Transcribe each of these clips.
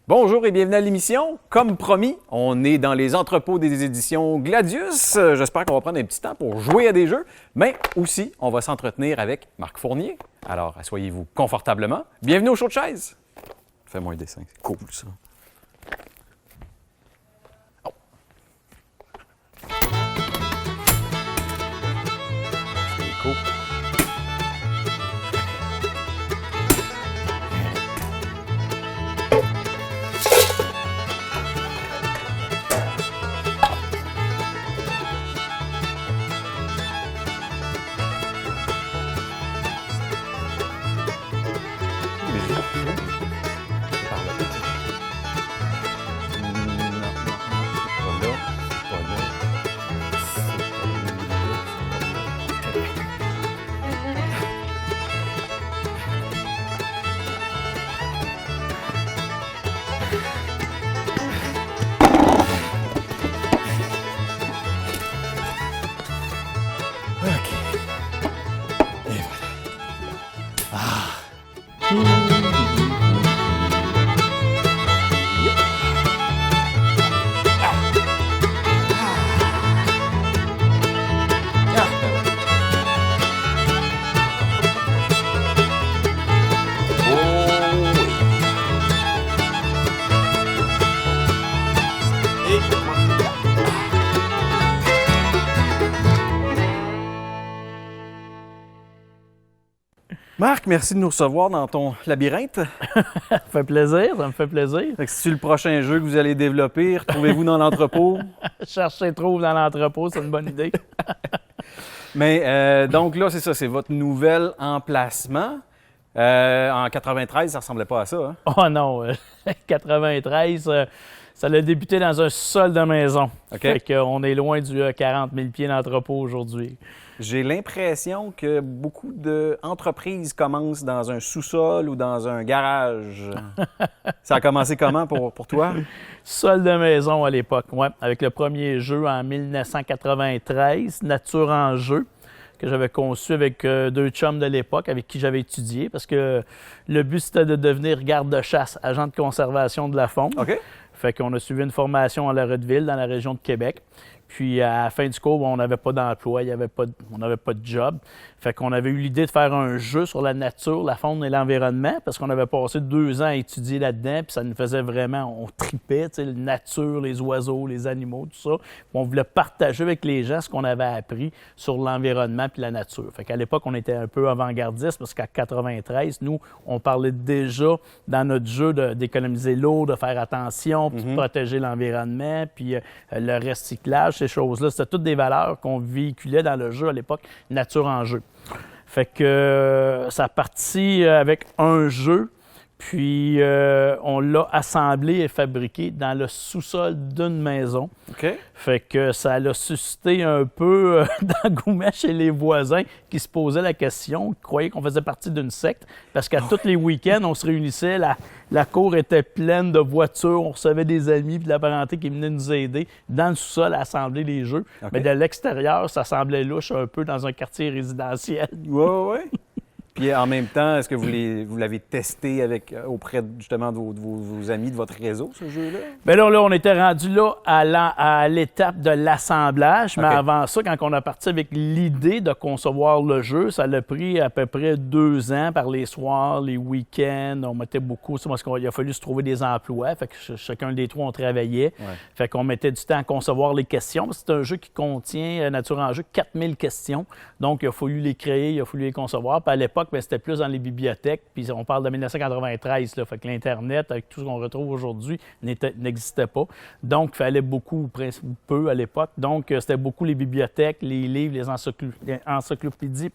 Bonjour et bienvenue à l'émission. Comme promis, on est dans les entrepôts des éditions Gladius. J'espère qu'on va prendre un petit temps pour jouer à des jeux, mais aussi on va s'entretenir avec Marc Fournier. Alors, asseyez-vous confortablement. Bienvenue au show de chaise. Fais-moi un dessin, c'est cool ça. Oh. C'est cool. Marc, merci de nous recevoir dans ton labyrinthe. Ça me fait plaisir, ça me fait plaisir. C'est le prochain jeu que vous allez développer. Retrouvez-vous dans l'entrepôt. Chercher trouve dans l'entrepôt, c'est une bonne idée. Mais donc là, c'est ça, c'est votre nouvel emplacement. En 93, ça ressemblait pas à ça. Hein? Oh non, 93, ça a débuté dans un sol de maison. Okay. Fait qu'on est loin du 40 000 pieds d'entrepôt aujourd'hui. J'ai l'impression que beaucoup d'entreprises commencent dans un sous-sol ou dans un garage. Ça a commencé comment pour toi? Sol de maison à l'époque, oui. Avec le premier jeu en 1993, Nature en jeu, que j'avais conçu avec deux chums de l'époque avec qui j'avais étudié, parce que le but, c'était de devenir garde-chasse, agent de conservation de la faune. OK. Fait qu'on a suivi une formation à La Redouteville, dans la région de Québec. Puis, à la fin du cours, on n'avait pas d'emploi, on n'avait pas de job. Fait qu'on avait eu l'idée de faire un jeu sur la nature, la faune et l'environnement, parce qu'on avait passé 2 ans à étudier là-dedans, puis ça nous faisait vraiment, on tripait, tu sais, la nature, les oiseaux, les animaux, tout ça. Puis on voulait partager avec les gens ce qu'on avait appris sur l'environnement puis la nature. Fait qu'à l'époque, on était un peu avant-gardiste, parce qu'à 93, nous, on parlait déjà dans notre jeu d'économiser l'eau, de faire attention, puis de protéger l'environnement, puis le recyclage, ces choses-là. C'était toutes des valeurs qu'on véhiculait dans le jeu à l'époque, Nature en jeu. Fait que ça a parti avec un jeu, puis on l'a assemblé et fabriqué dans le sous-sol d'une maison. OK. Fait que ça l'a suscité un peu d'engouement chez les voisins qui se posaient la question, qui croyaient qu'on faisait partie d'une secte, parce qu'à tous les week-ends, on se réunissait, la cour était pleine de voitures, on recevait des amis et de la parenté qui venaient nous aider dans le sous-sol à assembler les jeux. Okay. Mais de l'extérieur, ça semblait louche un peu dans un quartier résidentiel. Oui. Puis en même temps, est-ce que vous l'avez testé auprès justement de vos amis de votre réseau, ce jeu-là? Bien là, on était rendu là à l'étape de l'assemblage, mais avant ça, quand on a parti avec l'idée de concevoir le jeu, ça l'a pris à peu près 2 ans par les soirs, les week-ends. On mettait beaucoup, parce qu'il a fallu se trouver des emplois, fait que chacun des 3, on travaillait. Ouais. Fait qu'on mettait du temps à concevoir les questions. C'est un jeu qui contient, Nature en jeu, 4000 questions. Donc, il a fallu les créer, il a fallu les concevoir. Puis à l'époque, bien, c'était plus dans les bibliothèques. Puis on parle de 1993, là, fait que l'Internet, avec tout ce qu'on retrouve aujourd'hui, n'existait pas. Donc, il fallait beaucoup, peu à l'époque. Donc, c'était beaucoup les bibliothèques, les livres, les encyclopédies,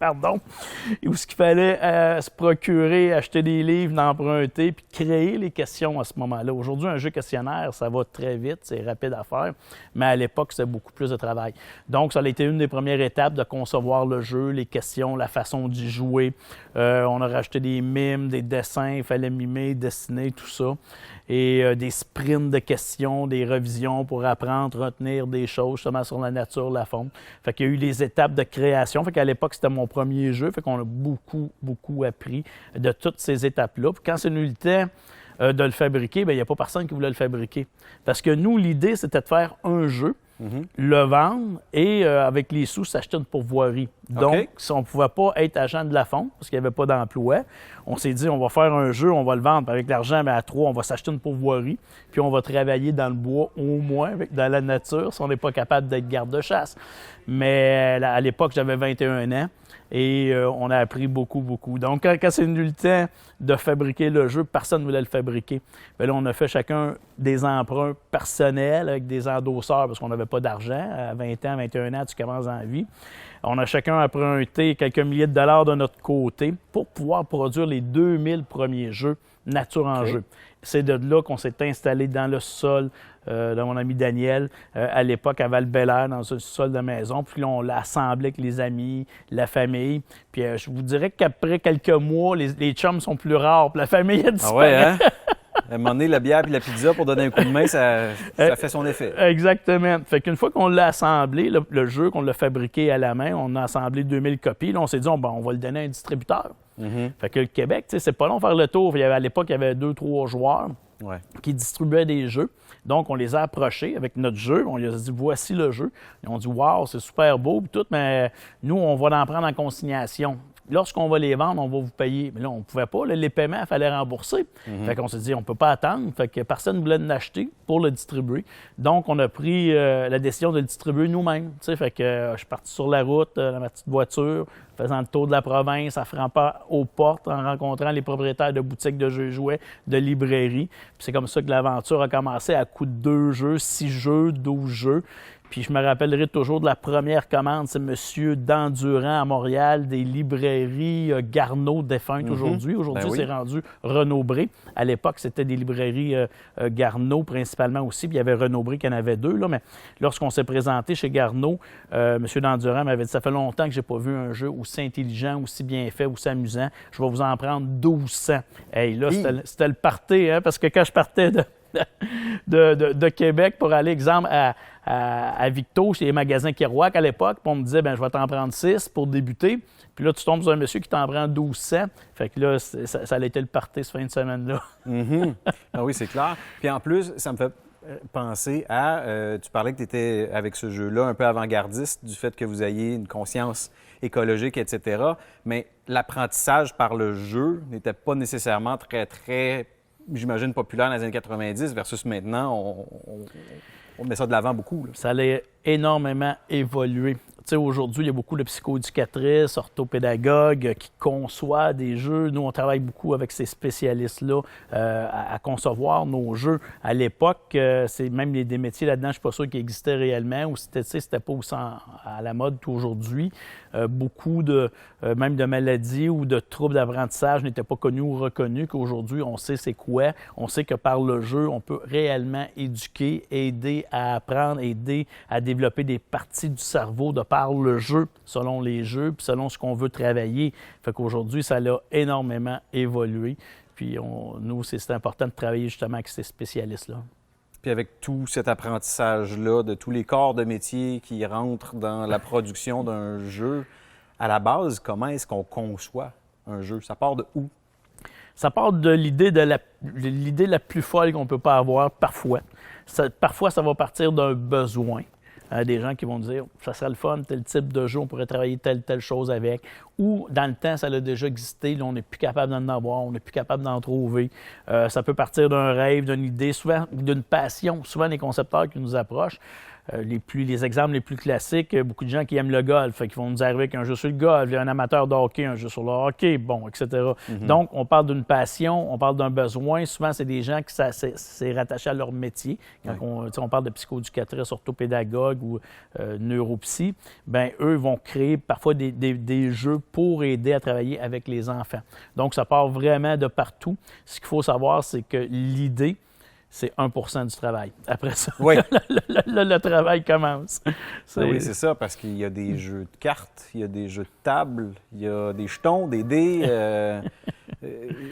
où ce qu'il fallait se procurer, acheter des livres, d'emprunter, puis créer les questions à ce moment-là. Aujourd'hui, un jeu questionnaire, ça va très vite, c'est rapide à faire. Mais à l'époque, c'était beaucoup plus de travail. Donc, ça a été une des premières étapes de concevoir le jeu, les questions, la façon d'y jouer. On a rajouté des mimes, des dessins, il fallait mimer, dessiner, tout ça. Et des sprints de questions, des revisions pour apprendre, retenir des choses justement sur la nature, la faune. Fait qu'il y a eu les étapes de création. Fait qu'à l'époque, c'était mon premier jeu. Fait qu'on a beaucoup appris de toutes ces étapes-là. Puis quand c'est venu le temps de le fabriquer, bien, il n'y a pas personne qui voulait le fabriquer. Parce que nous, l'idée, c'était de faire un jeu, le vendre et avec les sous, s'acheter une pourvoirie. Donc, si on ne pouvait pas être agent de la fonte, parce qu'il n'y avait pas d'emploi, on s'est dit, on va faire un jeu, on va le vendre. Avec l'argent, mais à 3, on va s'acheter une pourvoirie, puis on va travailler dans le bois au moins, dans la nature, si on n'est pas capable d'être garde-chasse. Mais à l'époque, j'avais 21 ans. Et on a appris beaucoup, beaucoup. Donc, quand c'est venu le temps de fabriquer le jeu, personne ne voulait le fabriquer. Bien là, on a fait chacun des emprunts personnels avec des endosseurs parce qu'on n'avait pas d'argent. À 20 ans, 21 ans, tu commences en vie. On a chacun emprunté quelques milliers de dollars de notre côté pour pouvoir produire les 2000 premiers jeux nature en jeu. C'est de là qu'on s'est installé dans le sol de mon ami Daniel, à l'époque à Val-Bélair, dans un sol de maison. Puis là, on l'a assemblé avec les amis, la famille. Puis je vous dirais qu'après quelques mois, les chums sont plus rares. Puis la famille a disparu. Ah ouais, hein? À un moment donné, la bière et la pizza, pour donner un coup de main, ça fait son effet. Exactement. Fait qu'une fois qu'on l'a assemblé, le jeu, qu'on l'a fabriqué à la main, on a assemblé 2000 copies. Là, on s'est dit, on va le donner à un distributeur. Fait que le Québec, c'est pas long faire le tour. À l'époque, il y avait 2-3 joueurs qui distribuaient des jeux. Donc, on les a approchés avec notre jeu. On leur a dit, voici le jeu. Ils ont dit, wow, c'est super beau, puis tout, mais nous, on va en prendre en consignation. Lorsqu'on va les vendre, on va vous payer. Mais là, on ne pouvait pas. Là, les paiements, il fallait rembourser. Fait qu'on s'est dit, on ne peut pas attendre. Fait que personne ne voulait l'acheter pour le distribuer. Donc, on a pris la décision de le distribuer nous-mêmes. Fait que je suis parti sur la route, dans ma petite voiture, faisant le tour de la province, en frappant aux portes, en rencontrant les propriétaires de boutiques de jeux et jouets, de librairies. Puis c'est comme ça que l'aventure a commencé à coup de 2 jeux, 6 jeux, 12 jeux. Puis je me rappellerai toujours de la première commande, c'est M. Dandurand à Montréal, des librairies Garneau défuntes aujourd'hui. Aujourd'hui, c'est rendu Renaud-Bré. À l'époque, c'était des librairies Garneau principalement aussi, puis il y avait Renaud-Bré qui en avait 2. Là. Mais lorsqu'on s'est présenté chez Garneau, M. Dandurand m'avait dit « Ça fait longtemps que je n'ai pas vu un jeu aussi intelligent, aussi bien fait, aussi amusant. Je vais vous en prendre 1200. » Hey, là, c'était le party, hein, parce que quand je partais de Québec pour aller, exemple, à Victo, chez les magasins Kerouac à l'époque, puis on me disait, je vais t'en prendre 6 pour débuter. Puis là, tu tombes sur un monsieur qui t'en prend 1200. Fait que là, ça a été le party cette fin de semaine-là. Ah oui, c'est clair. Puis en plus, ça me fait penser à, tu parlais que tu étais avec ce jeu-là un peu avant-gardiste du fait que vous ayez une conscience écologique, etc. Mais l'apprentissage par le jeu n'était pas nécessairement très, très, j'imagine, populaire dans les années 90 versus maintenant, on met ça de l'avant beaucoup. Là. Ça allait énormément évoluer. Tu sais, aujourd'hui, il y a beaucoup de psychoéducatrices, orthopédagogues qui conçoivent des jeux. Nous, on travaille beaucoup avec ces spécialistes-là à concevoir nos jeux. À l'époque, c'est même des métiers là-dedans, je ne suis pas sûr qu'ils existaient réellement, ou c'était pas aussi à la mode qu'aujourd'hui. Beaucoup même de maladies ou de troubles d'apprentissage n'étaient pas connus ou reconnus, qu'aujourd'hui, on sait c'est quoi. On sait que par le jeu, on peut réellement éduquer, aider à apprendre, aider à développer des parties du cerveau de par le jeu, selon les jeux, puis selon ce qu'on veut travailler. Fait qu'aujourd'hui, ça a énormément évolué. Puis nous, c'est important de travailler justement avec ces spécialistes-là. Puis avec tout cet apprentissage-là, de tous les corps de métier qui rentrent dans la production d'un jeu, à la base, comment est-ce qu'on conçoit un jeu? Ça part de où? Ça part de l'idée la plus folle qu'on ne peut pas avoir parfois. Parfois, ça va partir d'un besoin. Des gens qui vont dire « ça serait le fun, tel type de jeu, on pourrait travailler telle chose avec ». Ou dans le temps, ça a déjà existé, là, on n'est plus capable d'en avoir, on n'est plus capable d'en trouver. Ça peut partir d'un rêve, d'une idée, souvent d'une passion. Souvent, les concepteurs qui nous approchent, les exemples les plus classiques, beaucoup de gens qui aiment le golf, qui vont nous arriver avec un jeu sur le golf, il y a un amateur de hockey, un jeu sur le hockey, bon, etc. Donc, on parle d'une passion, on parle d'un besoin. Souvent, c'est des gens qui c'est rattaché à leur métier. Quand on parle de psychoéducatrice, orthopédagogue ou neuropsy, bien, eux vont créer parfois des jeux pour aider à travailler avec les enfants. Donc, ça part vraiment de partout. Ce qu'il faut savoir, c'est que l'idée, c'est 1% du travail. Après ça, le travail commence. Oui, c'est ça, parce qu'il y a des jeux de cartes, il y a des jeux de table, il y a des jetons, des dés.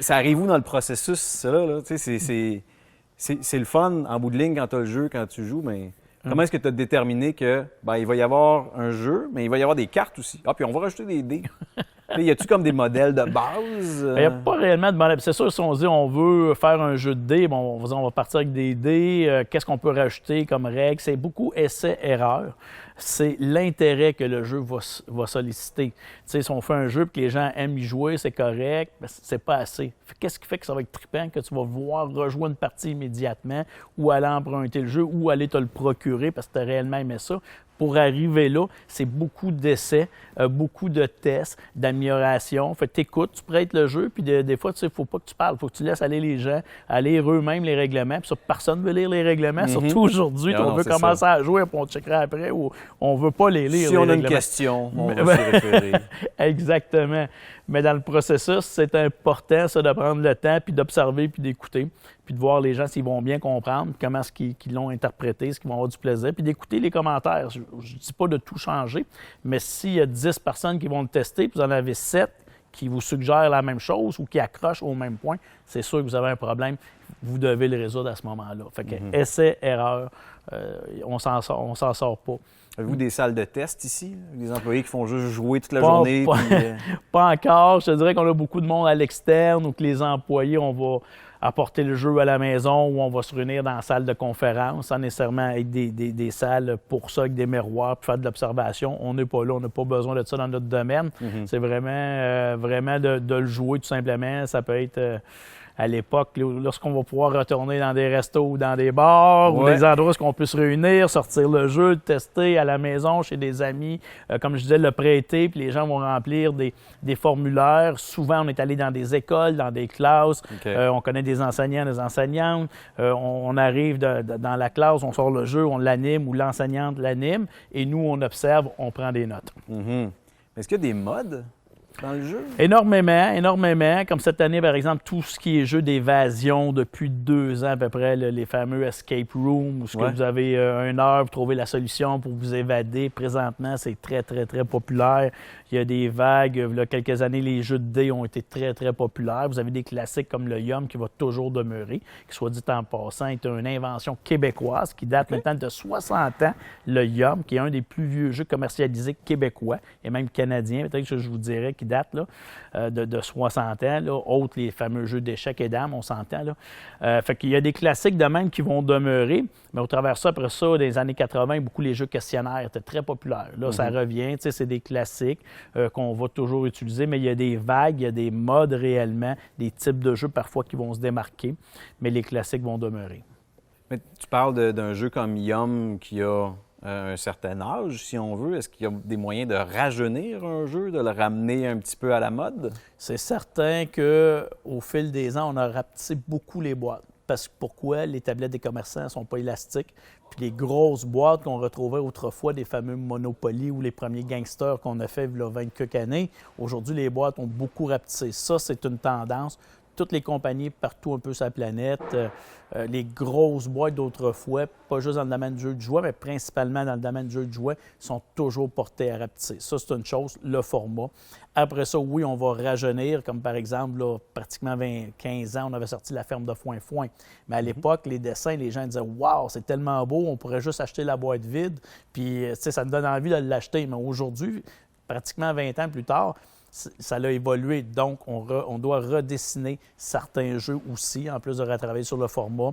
Ça arrive où dans le processus, ça, là? C'est le fun, en bout de ligne, quand tu as le jeu, quand tu joues, mais comment est-ce que tu as déterminé que il va y avoir un jeu, mais il va y avoir des cartes aussi? Ah, puis on va rajouter des dés. Y a-tu comme des modèles de base? Il n'y a pas réellement de modèle. C'est sûr, si on dit on veut faire un jeu de dés, bon, on va partir avec des dés. Qu'est-ce qu'on peut rajouter comme règle? C'est beaucoup essai-erreur. C'est l'intérêt que le jeu va solliciter. Tu sais, si on fait un jeu et que les gens aiment y jouer, c'est correct, mais c'est pas assez. Qu'est-ce qui fait que ça va être trippant, que tu vas vouloir rejouer une partie immédiatement ou aller emprunter le jeu ou aller te le procurer parce que tu as réellement aimé ça? Pour arriver là, c'est beaucoup d'essais, beaucoup de tests, d'amélioration. Fait que tu écoutes, tu prêtes le jeu, puis des fois, tu sais, il ne faut pas que tu parles, il faut que tu laisses aller les gens, à lire eux-mêmes les règlements. Puis ça, personne ne veut lire les règlements, surtout aujourd'hui, on veut commencer à jouer, puis on checkera après, ou on ne veut pas les lire. Si on a une question, on va s'y référer. Exactement. Mais dans le processus, c'est important, ça, de prendre le temps, puis d'observer, puis d'écouter, puis de voir les gens s'ils vont bien comprendre, comment est-ce qu'ils l'ont interprété, ce qu'ils vont avoir du plaisir, puis d'écouter les commentaires. Je ne dis pas de tout changer, mais s'il y a 10 personnes qui vont le tester, puis vous en avez 7 qui vous suggèrent la même chose ou qui accrochent au même point, c'est sûr que vous avez un problème. Vous devez le résoudre à ce moment-là. Fait que essai, erreur, on s'en sort pas. Avez-vous des salles de test ici? Des employés qui font juste jouer toute la journée? Pas encore. Je te dirais qu'on a beaucoup de monde à l'externe ou que les employés, on va apporter le jeu à la maison ou on va se réunir dans la salle de conférence, sans nécessairement avec des salles pour ça, avec des miroirs, pour faire de l'observation. On n'est pas là, on n'a pas besoin de ça dans notre domaine. C'est vraiment de le jouer tout simplement. Ça peut être... à l'époque, lorsqu'on va pouvoir retourner dans des restos ou dans des bars ou des endroits où on peut se réunir, sortir le jeu, le tester à la maison, chez des amis, comme je disais, le prêter, puis les gens vont remplir des formulaires. Souvent, on est allé dans des écoles, dans des classes, on connaît des enseignants, des enseignantes, on arrive dans la classe, on sort le jeu, on l'anime ou l'enseignante l'anime, et nous, on observe, on prend des notes. Est-ce qu'il y a des modes dans le jeu? Énormément. Comme cette année, par exemple, tout ce qui est jeu d'évasion depuis 2 ans à peu près, les fameux escape rooms, où vous avez 1 heure pour trouver la solution pour vous évader. Présentement, c'est très, très, très populaire. Il y a des vagues. Il y a quelques années, les jeux de dés ont été très, très populaires. Vous avez des classiques comme le Yum qui va toujours demeurer, qui, soit dit en passant, est une invention québécoise qui date maintenant de 60 ans. Le Yum, qui est un des plus vieux jeux commercialisés québécois et même canadiens, peut-être que je vous dirais, qui date là, de 60 ans, là, autres les fameux jeux d'échecs et dames, on s'entend. Fait qu'il y a des classiques de même qui vont demeurer, mais au travers de ça, après ça, des années 80, beaucoup les jeux questionnaires étaient très populaires. Là, ça revient, c'est des classiques qu'on va toujours utiliser, mais il y a des vagues, il y a des modes réellement, des types de jeux parfois qui vont se démarquer, mais les classiques vont demeurer. Mais tu parles d'un jeu comme Yum qui a un certain âge, si on veut. Est-ce qu'il y a des moyens de rajeunir un jeu, de le ramener un petit peu à la mode? C'est certain qu'au fil des ans, on a rapetissé beaucoup les boîtes. Parce que pourquoi? Les tablettes des commerçants ne sont pas élastiques. Puis les grosses boîtes qu'on retrouvait autrefois, des fameux Monopoly ou les premiers gangsters qu'on a fait il y a 20 quelques années, aujourd'hui, les boîtes ont beaucoup rapetissé. Ça, c'est une tendance. Toutes les compagnies partout un peu sur la planète, les grosses boîtes d'autrefois, pas juste dans le domaine du jeu de jouet, mais principalement dans le domaine du jeu de jouet, sont toujours portées à rapetisser. Ça, c'est une chose, le format. Après ça, oui, on va rajeunir, comme par exemple, là, pratiquement 15 ans, on avait sorti La ferme de Foin-Foin. Mais à l'époque, les dessins, les gens disaient « Wow, c'est tellement beau, on pourrait juste acheter la boîte vide. » Puis, tu sais, ça me donne envie de l'acheter. Mais aujourd'hui, pratiquement 20 ans plus tard, ça a évolué, donc on doit redessiner certains jeux aussi, en plus de retravailler sur le format.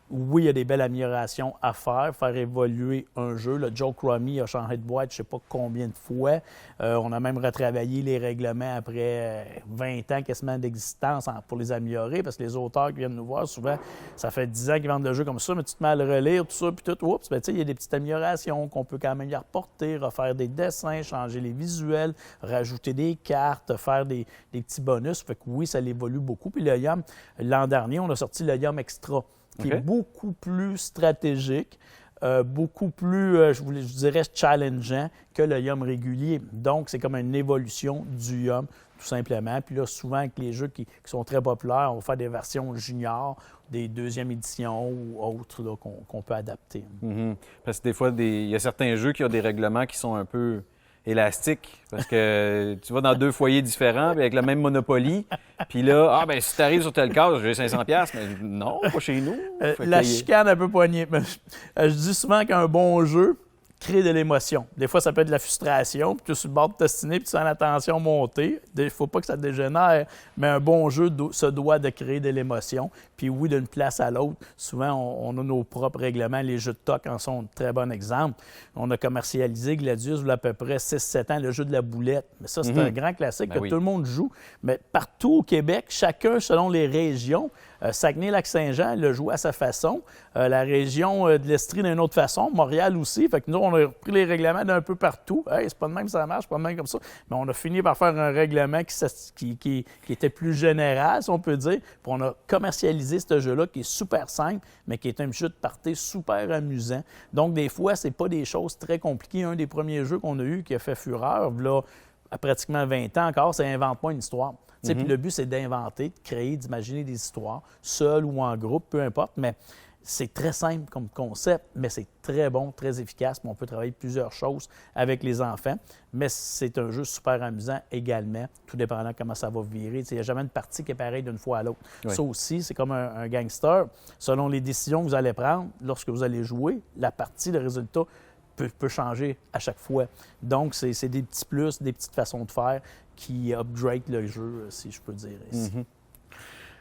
Oui, il y a des belles améliorations à faire évoluer un jeu. Le Joe Crummy a changé de boîte, je ne sais pas combien de fois. On a même retravaillé les règlements après 20 ans quasiment d'existence pour les améliorer, parce que les auteurs qui viennent nous voir, souvent, ça fait 10 ans qu'ils vendent le jeu comme ça, mais tu te mets à le relire, tout ça, puis tout, oups, bien, il y a des petites améliorations qu'on peut quand même y reporter, refaire des dessins, changer les visuels, rajouter des cartes, faire des petits bonus. Fait que oui, ça évolue beaucoup. Puis le Yum, l'an dernier, on a sorti le Yum Extra, qui est beaucoup plus stratégique, beaucoup plus, je dirais, challengeant que le Yum régulier. Donc, c'est comme une évolution du Yum, tout simplement. Puis là, souvent, avec les jeux qui sont très populaires, on va faire des versions juniors, des deuxième éditions ou autres là, qu'on peut adapter. Parce que des fois, il y a certains jeux qui ont des règlements qui sont un peu élastique, parce que tu vas dans 2 foyers différents avec le même Monopoly, puis là, si tu arrives sur telle case, j'ai 500$, mais non, pas chez nous. La chicane un peu poignée. Je dis souvent qu'un bon jeu, créer de l'émotion. Des fois, ça peut être de la frustration, puis tu es sur le bord de t'ostiner, puis tu sens la tension monter. Il ne faut pas que ça dégénère, mais un bon jeu se doit de créer de l'émotion. Puis oui, d'une place à l'autre, souvent, on a nos propres règlements. Les jeux de toc en sont un très bon exemple. On a commercialisé Gladius il y a à peu près 6-7 ans, le jeu de la boulette. Mais ça, c'est un grand classique que tout le monde joue. Mais partout au Québec, chacun selon les régions, Saguenay-Lac-Saint-Jean le joue à sa façon. La région de l'Estrie d'une autre façon. Montréal aussi. Fait que nous, on a repris les règlements d'un peu partout. Hey, c'est pas de même ça marche, c'est pas de même comme ça. Mais on a fini par faire un règlement qui était plus général, si on peut dire. Puis on a commercialisé ce jeu-là qui est super simple, mais qui est un jeu de party super amusant. Donc, des fois, c'est pas des choses très compliquées. Un des premiers jeux qu'on a eu qui a fait fureur, là, à pratiquement 20 ans encore, c'est « Invente pas une histoire ». Puis le but, c'est d'inventer, de créer, d'imaginer des histoires, seul ou en groupe, peu importe, mais c'est très simple comme concept, mais c'est très bon, très efficace. On peut travailler plusieurs choses avec les enfants, mais c'est un jeu super amusant également, tout dépendant de comment ça va virer. Il n'y a jamais une partie qui est pareille d'une fois à l'autre. Oui. Ça aussi, c'est comme un gangster. Selon les décisions que vous allez prendre, lorsque vous allez jouer, la partie, le résultat peut changer à chaque fois. Donc, c'est des petits plus, des petites façons de faire qui upgrade le jeu, si je peux dire ici. Mm-hmm.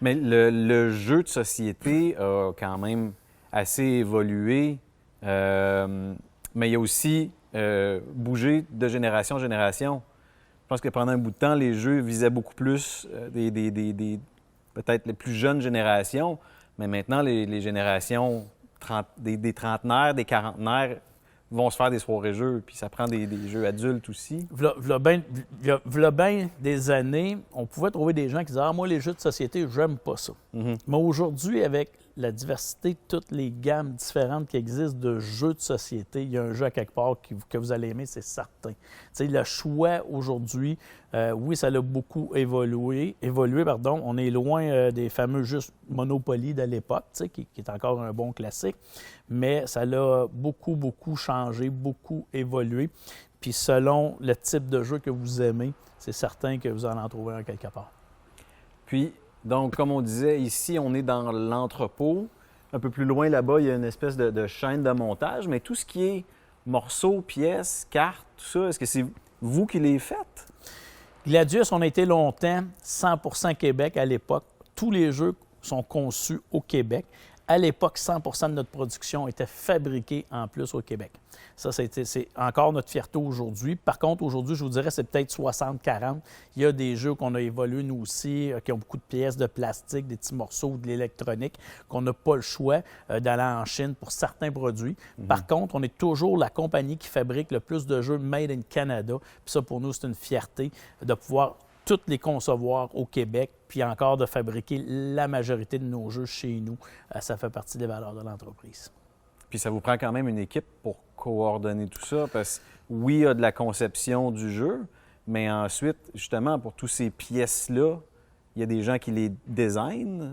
Mais le jeu de société a quand même assez évolué, mais il a aussi bougé de génération en génération. Je pense que pendant un bout de temps, les jeux visaient beaucoup plus peut-être les plus jeunes générations, mais maintenant, les générations des trentenaires, des quarantenaires vont se faire des soirées-jeux, puis ça prend des jeux adultes aussi. V'là bien des années, on pouvait trouver des gens qui disaient « Ah, moi, les jeux de société, j'aime pas ça. Mm-hmm. » Mais aujourd'hui, avec la diversité de toutes les gammes différentes qui existent de jeux de société, il y a un jeu à quelque part que vous allez aimer, c'est certain. T'sais, le choix aujourd'hui, oui, ça a beaucoup évolué. On est loin des fameux jeux Monopoly de l'époque, qui est encore un bon classique, mais ça a beaucoup changé, beaucoup évolué. Puis selon le type de jeu que vous aimez, c'est certain que vous allez en trouver un quelque part. Puis, donc, comme on disait, ici, on est dans l'entrepôt. Un peu plus loin, là-bas, il y a une espèce de chaîne de montage. Mais tout ce qui est morceaux, pièces, cartes, tout ça, est-ce que c'est vous qui les faites? Gladius, on a été longtemps 100% Québec à l'époque. Tous les jeux sont conçus au Québec. À l'époque, 100% de notre production était fabriquée en plus au Québec. Ça, c'est encore notre fierté aujourd'hui. Par contre, aujourd'hui, je vous dirais, c'est peut-être 60-40. Il y a des jeux qu'on a évolués, nous aussi, qui ont beaucoup de pièces de plastique, des petits morceaux, de l'électronique, qu'on n'a pas le choix d'aller en Chine pour certains produits. Mm-hmm. Par contre, on est toujours la compagnie qui fabrique le plus de jeux made in Canada. Puis ça, pour nous, c'est une fierté de pouvoir toutes les concevoir au Québec, puis encore de fabriquer la majorité de nos jeux chez nous. Ça fait partie des valeurs de l'entreprise. Puis ça vous prend quand même une équipe pour coordonner tout ça, parce que oui, il y a de la conception du jeu, mais ensuite, justement, pour toutes ces pièces-là, il y a des gens qui les designent,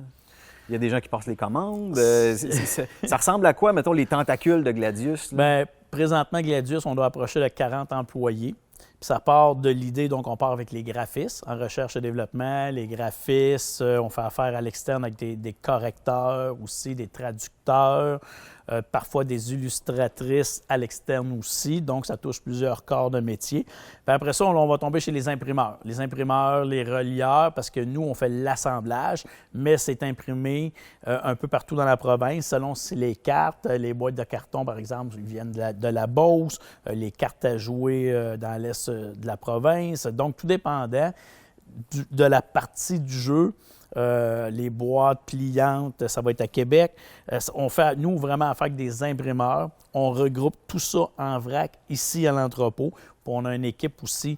il y a des gens qui passent les commandes. Ça ressemble à quoi, mettons, les tentacules de Gladius? Bien, présentement, Gladius, on doit approcher de 40 employés. Puis ça part de l'idée, donc on part avec les graphistes en recherche et développement, les graphistes, on fait affaire à l'externe avec des correcteurs aussi, des traducteurs, parfois des illustratrices à l'externe aussi, donc ça touche plusieurs corps de métier. Puis après ça, on va tomber chez les imprimeurs, les relieurs, parce que nous, on fait l'assemblage, mais c'est imprimé un peu partout dans la province, selon si les cartes, les boîtes de carton, par exemple, viennent de la Beauce, les cartes à jouer dans l'est de la province, donc tout dépendant de la partie du jeu. Les boîtes pliantes, ça va être à Québec. On fait, nous, vraiment affaire avec des imprimeurs. On regroupe tout ça en vrac ici à l'entrepôt. Puis on a une équipe aussi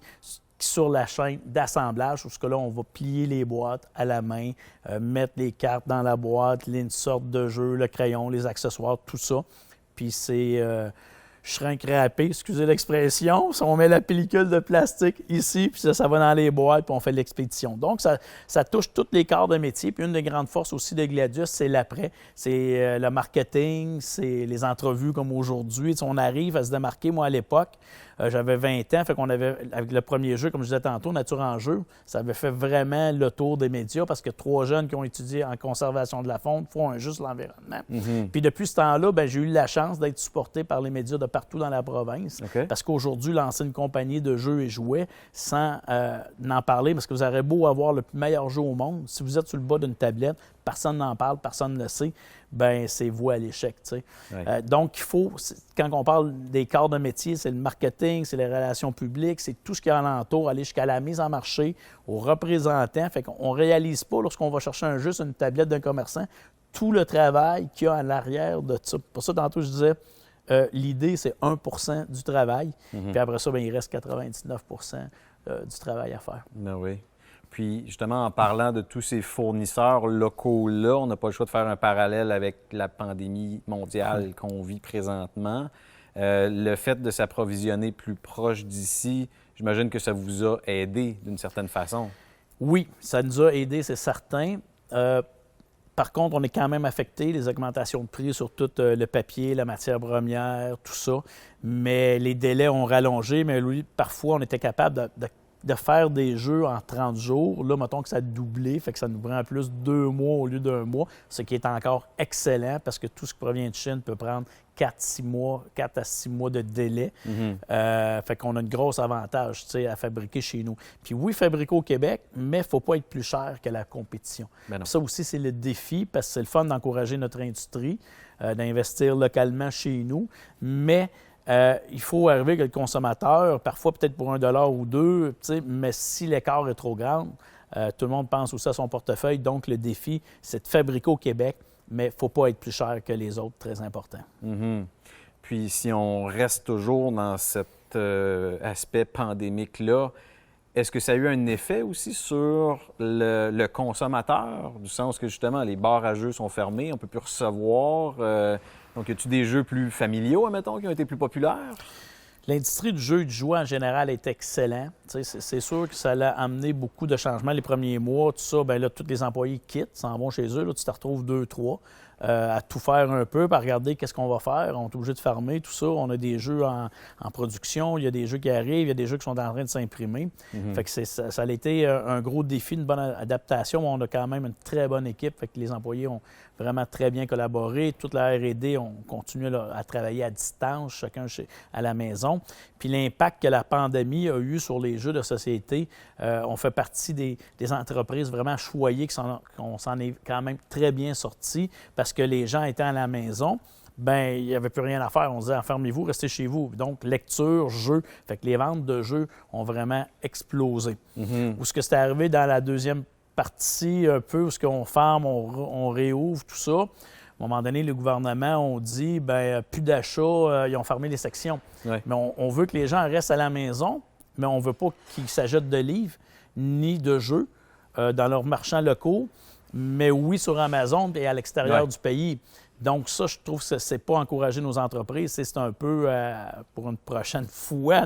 sur la chaîne d'assemblage, où là, on va plier les boîtes à la main, mettre les cartes dans la boîte, une sorte de jeu, le crayon, les accessoires, tout ça. Puis c'est shrink-wrappé, excusez l'expression. On met la pellicule de plastique ici, puis ça va dans les boîtes, puis on fait l'expédition. Donc, ça touche tous les corps de métier. Puis une des grandes forces aussi de Gladius, c'est l'après. C'est le marketing, c'est les entrevues comme aujourd'hui. Tu sais, on arrive à se démarquer. Moi, à l'époque, J'avais 20 ans, fait qu'on avait, avec le premier jeu, comme je disais tantôt, Nature en jeu, ça avait fait vraiment le tour des médias parce que 3 jeunes qui ont étudié en conservation de la faune font un jeu sur l'environnement. Puis depuis ce temps-là, ben, j'ai eu la chance d'être supporté par les médias de partout dans la province. Parce qu'aujourd'hui, lancer une compagnie de jeux et jouets sans n'en parler, parce que vous aurez beau avoir le meilleur jeu au monde, si vous êtes sur le bas d'une tablette, personne n'en parle, personne ne le sait, ben c'est voué à l'échec. Donc, il faut, quand on parle des corps de métier, c'est le marketing, c'est les relations publiques, c'est tout ce qui est alentour, aller jusqu'à la mise en marché, aux représentants. Fait qu'on ne réalise pas, lorsqu'on va chercher un jeu sur une tablette d'un commerçant, tout le travail qu'il y a à l'arrière de ça. Pour ça, tantôt, je disais, l'idée, c'est 1 % du travail. Puis après ça, bien, il reste 99 % du travail à faire. Ben oui. Puis, justement, en parlant de tous ces fournisseurs locaux-là, on n'a pas le choix de faire un parallèle avec la pandémie mondiale qu'on vit présentement. Le fait de s'approvisionner plus proche d'ici, j'imagine que ça vous a aidé d'une certaine façon. Oui, ça nous a aidé, c'est certain. Par contre, on est quand même affecté, les augmentations de prix sur tout le papier, la matière première, tout ça. Mais les délais ont rallongé, mais oui, parfois, on était capable de faire des jeux en 30 jours. Là, mettons que ça a doublé, fait que ça nous prend plus 2 mois au lieu d'1 mois, ce qui est encore excellent parce que tout ce qui provient de Chine peut prendre 4 à 6 mois de délai. Fait qu'on a un gros avantage à fabriquer chez nous. Puis oui, fabriquer au Québec, mais il ne faut pas être plus cher que la compétition. Ça aussi, c'est le défi parce que c'est le fun d'encourager notre industrie, d'investir localement chez nous, mais il faut arriver que le consommateur, parfois peut-être pour $1 ou 2, mais si l'écart est trop grand, tout le monde pense aussi à son portefeuille. Donc, le défi, c'est de fabriquer au Québec, mais il ne faut pas être plus cher que les autres, très important. Puis, si on reste toujours dans cet aspect pandémique-là, est-ce que ça a eu un effet aussi sur le consommateur, du sens que justement les bars à jeux sont fermés, on ne peut plus recevoir? Donc, y a-t-il des jeux plus familiaux, admettons, qui ont été plus populaires? L'industrie du jeu et du jouet en général est excellent. C'est sûr que ça a amené beaucoup de changements les premiers mois. Tout ça, bien là, tous les employés quittent, s'en vont chez eux. Là, tu te retrouves 2-3 à tout faire un peu, à regarder qu'est-ce qu'on va faire. On est obligé de fermer tout ça. On a des jeux en production, il y a des jeux qui arrivent, il y a des jeux qui sont en train de s'imprimer. Fait que ça a été un gros défi, une bonne adaptation. On a quand même une très bonne équipe. Fait que les employés ont vraiment très bien collaboré. Toute la R&D, on continue à travailler à distance, chacun à la maison. Puis l'impact que la pandémie a eu sur les jeux de société, on fait partie des entreprises vraiment choyées qu'on s'en est quand même très bien sortis parce que les gens étaient à la maison. Bien, il n'y avait plus rien à faire. On se disait, enfermez-vous, restez chez vous. Donc, lecture, jeu. Fait que les ventes de jeux ont vraiment explosé. Où ce que c'est arrivé dans la deuxième partie, un peu, où ce qu'on ferme, on réouvre, tout ça. À un moment donné, le gouvernement ont dit, bien, plus d'achats, ils ont fermé les sections. Mais on veut que les gens restent à la maison, mais on ne veut pas qu'ils s'achètent de livres ni de jeux dans leurs marchands locaux, mais oui, sur Amazon et à l'extérieur du pays. Donc ça, je trouve que c'est pas encourager nos entreprises. C'est un peu pour une prochaine fois,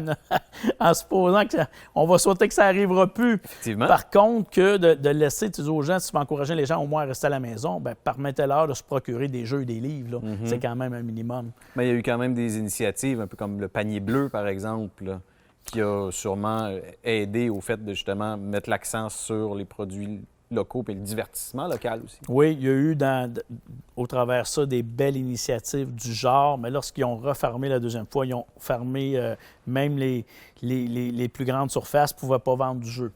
en supposant qu'on va souhaiter que ça n'arrivera plus. Effectivement. Par contre, que de laisser aux gens, si tu veux encourager les gens au moins à rester à la maison, bien, permettez-leur de se procurer des jeux et des livres. C'est quand même un minimum. Mais il y a eu quand même des initiatives, un peu comme le panier bleu, par exemple, là, qui a sûrement aidé au fait de justement mettre l'accent sur les produits locaux et le divertissement local aussi. Oui, il y a eu au travers de ça des belles initiatives du genre, mais lorsqu'ils ont refermé la deuxième fois, ils ont fermé même les plus grandes surfaces ne pouvaient pas vendre du jeu.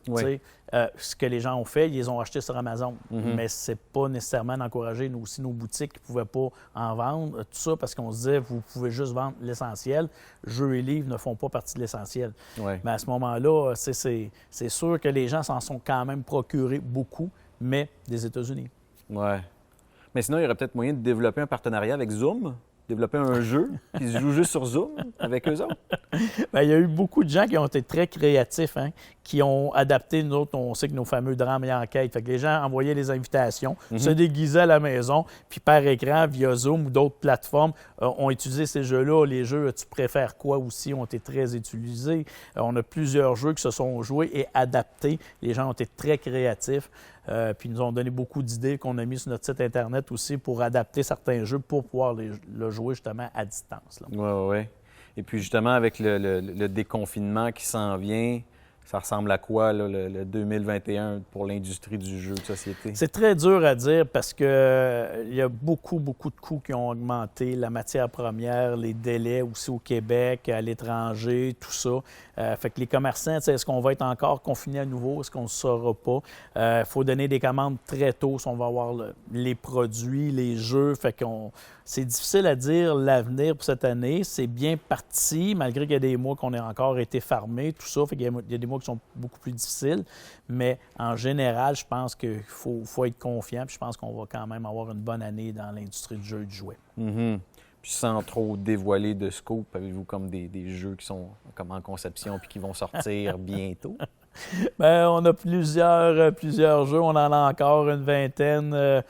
Ce que les gens ont fait, ils les ont achetés sur Amazon. Mais c'est pas nécessairement d'encourager aussi nos boutiques qui ne pouvaient pas en vendre. Tout ça parce qu'on se disait, vous pouvez juste vendre l'essentiel. Jeux et livres ne font pas partie de l'essentiel. Mais à ce moment-là, c'est sûr que les gens s'en sont quand même procurés beaucoup, mais des États-Unis. Oui. Mais sinon, il y aurait peut-être moyen de développer un partenariat avec Zoom, développer un jeu qui se joue juste sur Zoom avec eux autres. Bien, il y a eu beaucoup de gens qui ont été très créatifs, qui ont adapté. Nous autres, on sait que nos fameux drames et enquêtes. Fait que les gens envoyaient les invitations, se déguisaient à la maison, puis par écran, via Zoom ou d'autres plateformes, ont utilisé ces jeux-là. Les jeux « Tu préfères quoi » aussi ont été très utilisés. On a plusieurs jeux qui se sont joués et adaptés. Les gens ont été très créatifs. Puis ils nous ont donné beaucoup d'idées qu'on a mis sur notre site Internet aussi pour adapter certains jeux pour pouvoir le jouer justement à distance. Oui. Et puis justement, avec le déconfinement qui s'en vient, ça ressemble à quoi là, le 2021 pour l'industrie du jeu de société? C'est très dur à dire parce que il y a beaucoup de coûts qui ont augmenté. La matière première, les délais aussi au Québec, à l'étranger, tout ça. Fait que les commerçants, est-ce qu'on va être encore confinés à nouveau? Est-ce qu'on ne saura pas? Il faut donner des commandes très tôt si on va avoir les produits, les jeux. Fait qu'on... C'est difficile à dire l'avenir pour cette année. C'est bien parti, malgré qu'il y a des mois qu'on a encore été fermés, tout ça. Fait qu'il y a des mois qui sont beaucoup plus difficiles. Mais en général, je pense qu'il faut être confiant. Puis je pense qu'on va quand même avoir une bonne année dans l'industrie du jeu et du jouet. Mm-hmm. Puis sans trop dévoiler de scope, avez-vous comme des jeux qui sont comme en conception puis qui vont sortir bientôt? Bien, on a plusieurs jeux. On en a encore une vingtaine.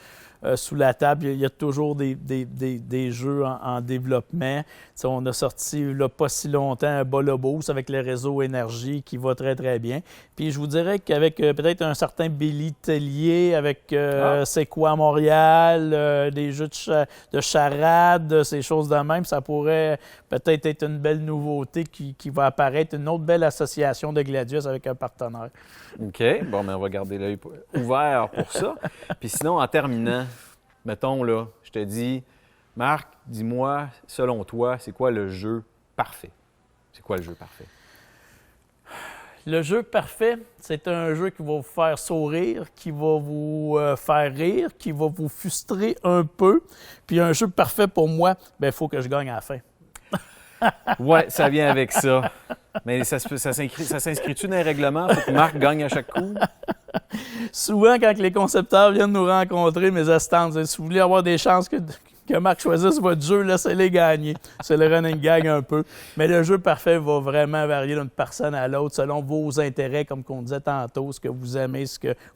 Sous la table, il y a toujours des jeux en développement. T'sais, on a sorti il n'y a pas si longtemps un Bolobos avec le réseau Énergie qui va très, très bien. Puis je vous dirais qu'avec peut-être un certain Billy Tellier, avec C'est quoi Montréal, des jeux de charade, ces choses de même, ça pourrait peut-être être une belle nouveauté qui va apparaître, une autre belle association de Gladius avec un partenaire. OK. Bon, mais on va garder l'œil ouvert pour ça. Puis sinon, en terminant, mettons, là, je te dis, Marc, dis-moi, selon toi, c'est quoi le jeu parfait? C'est quoi le jeu parfait? Le jeu parfait, c'est un jeu qui va vous faire sourire, qui va vous faire rire, qui va vous frustrer un peu. Puis un jeu parfait pour moi, bien, il faut que je gagne à la fin. Oui, ça vient avec ça. Mais ça s'inscrit-tu dans les règlements? Faut que Marc gagne à chaque coup? Souvent, quand les concepteurs viennent nous rencontrer, mes assistantes, si vous voulez avoir des chances que Marc choisisse votre jeu, laissez-les gagner. C'est le running gag un peu. Mais le jeu parfait va vraiment varier d'une personne à l'autre selon vos intérêts, comme on disait tantôt, ce que vous aimez,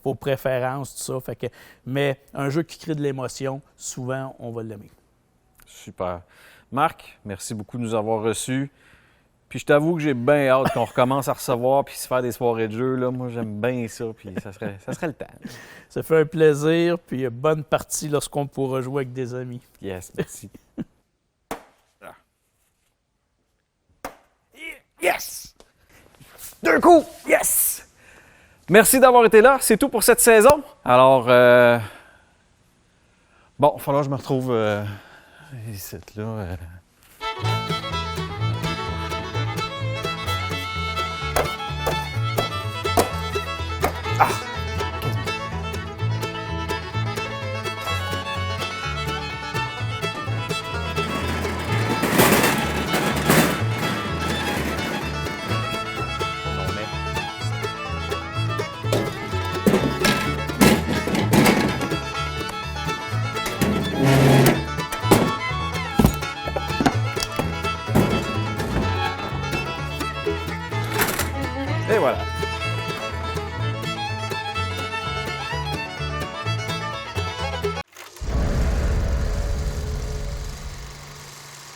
vos préférences, tout ça. Mais un jeu qui crée de l'émotion, souvent, on va l'aimer. Super. Marc, merci beaucoup de nous avoir reçus. Puis je t'avoue que j'ai bien hâte qu'on recommence à recevoir puis se faire des soirées de jeu. Là. Moi, j'aime bien ça, puis ça serait le temps. Ça fait un plaisir, puis bonne partie lorsqu'on pourra jouer avec des amis. Yes, merci. Yes! 2 coups! Yes! Merci d'avoir été là. C'est tout pour cette saison. Alors, bon, il va falloir que je me retrouve ici, là.